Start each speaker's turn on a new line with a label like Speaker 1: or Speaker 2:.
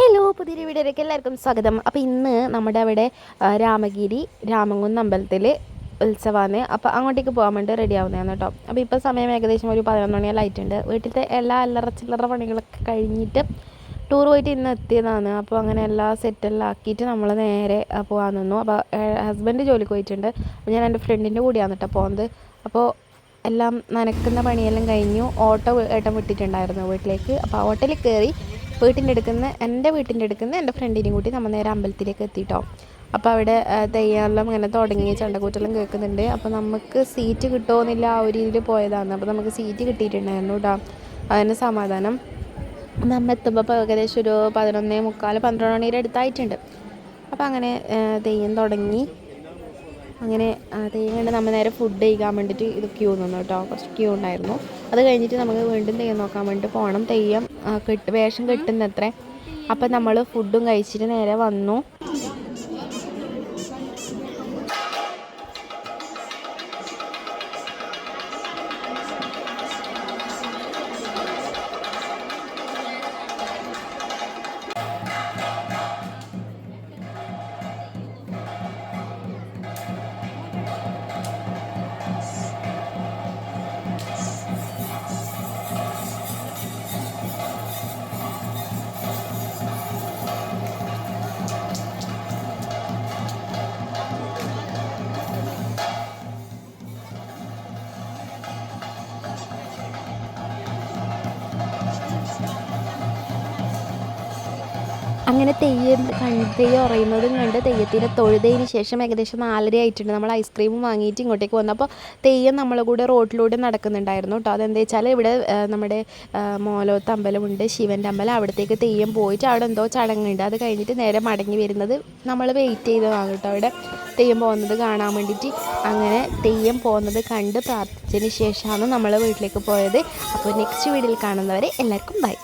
Speaker 1: Hello, പുതിയൊരു വീഡിയോയിലേക്ക് എല്ലാവർക്കും സ്വാഗതം. അപ്പോൾ ഇന്ന് നമ്മുടെ അവിടെ രാമഗിരി രാമങ്കുന്ന് അമ്പലത്തിൽ ഉത്സവമാണ്. അപ്പോൾ അങ്ങോട്ടേക്ക് പോകാൻ വേണ്ടി റെഡി ആവുന്നതാണ് കേട്ടോ. അപ്പോൾ ഇപ്പോൾ സമയം ഏകദേശം ഒരു 11 മണിയെല്ലാം ആയിട്ടുണ്ട്. വീട്ടിലത്തെ എല്ലാ ചില്ലറ പണികളൊക്കെ കഴിഞ്ഞിട്ട് ടൂർ പോയിട്ട് ഇന്ന് എത്തിയതാണ്. അപ്പോൾ അങ്ങനെ എല്ലാ സെറ്റെല്ലാം ആക്കിയിട്ട് നമ്മൾ നേരെ പോകാൻ നിന്നു. അപ്പോൾ ഹസ്ബൻഡ് ജോലിക്ക് പോയിട്ടുണ്ട്. അപ്പോൾ ഞാൻ എൻ്റെ ഫ്രണ്ടിൻ്റെ കൂടെയാണ് കേട്ടോ പോകുന്നത്. അപ്പോൾ എല്ലാം നനക്കുന്ന പണിയെല്ലാം കഴിഞ്ഞു. ഓട്ടോ ഏട്ടൻ വിട്ടിട്ടുണ്ടായിരുന്നു വീട്ടിലേക്ക്. അപ്പോൾ ആ ഓട്ടോയിൽ കയറി എൻ്റെ വീട്ടിൻ്റെ അടുക്കുന്ന എൻ്റെ ഫ്രണ്ടിനെയും കൂട്ടി നമ്മൾ നേരെ അമ്പലത്തിലേക്ക് എത്തിയിട്ടോ. അപ്പോൾ അവിടെ തെയ്യമെല്ലാം ഇങ്ങനെ തുടങ്ങി ചണ്ടക്കൂറ്റെല്ലാം കേൾക്കുന്നുണ്ട്. അപ്പോൾ നമുക്ക് സീറ്റ് കിട്ടുമെന്നില്ല, ആ ഒരു രീതിയിൽ പോയതാണ്. അപ്പോൾ നമുക്ക് സീറ്റ് കിട്ടിയിട്ടുണ്ടായിരുന്നു കേട്ടോ. അതിന് സമാധാനം. നമ്മൾ എത്തുമ്പോൾ ഏകദേശം ഒരു 11:45 12 മണിയുടെ അടുത്തായിട്ടുണ്ട്. അപ്പോൾ അങ്ങനെ തെയ്യം തുടങ്ങി. അങ്ങനെ തെയ്യം കണ്ട് നമ്മൾ നേരെ ഫുഡ് കഴിക്കാൻ വേണ്ടിയിട്ട് ഇത് ക്യൂ നിന്നു കേട്ടോ. കുറച്ച് ക്യൂ ഉണ്ടായിരുന്നു. അത് കഴിഞ്ഞിട്ട് നമുക്ക് വീണ്ടും തെയ്യം നോക്കാൻ വേണ്ടി പോകണം. തെയ്യം വേഷം കെട്ടുന്നത്രേ. അപ്പം നമ്മൾ ഫുഡും കഴിച്ചിട്ട് നേരെ വന്നു. അങ്ങനെ തെയ്യം ഉറയുന്നതും കണ്ട് തെയ്യത്തിൻ്റെ തൊഴുതതിന് ശേഷം ഏകദേശം 4:30 ആയിട്ടുണ്ട്. നമ്മൾ ഐസ്ക്രീമും വാങ്ങിയിട്ട് ഇങ്ങോട്ടേക്ക് വന്നു. അപ്പോൾ തെയ്യം നമ്മളെ കൂടെ റോഡിലൂടെ നടക്കുന്നുണ്ടായിരുന്നു കേട്ടോ. അതെന്താ വെച്ചാൽ ഇവിടെ നമ്മുടെ മോലോത്ത് അമ്പലമുണ്ട്, ശിവൻ്റെ അമ്പലം. അവിടത്തേക്ക് തെയ്യം പോയിട്ട് അവിടെ എന്തോ ചടങ്ങുണ്ട്. അത് കഴിഞ്ഞിട്ട് നേരെ മടങ്ങി വരുന്നത് നമ്മൾ വെയിറ്റ് ചെയ്തതാണ് കേട്ടോ. അവിടെ തെയ്യം പോകുന്നത് കാണാൻ വേണ്ടിയിട്ട്. അങ്ങനെ തെയ്യം പോകുന്നത് കണ്ട് പ്രാർത്ഥിച്ചതിന് ശേഷമാണ് നമ്മൾ വീട്ടിലേക്ക് പോയത്. അപ്പോൾ നെക്സ്റ്റ് വീഡിയോയിൽ കാണുന്നവരെ എല്ലാവർക്കും ബൈ.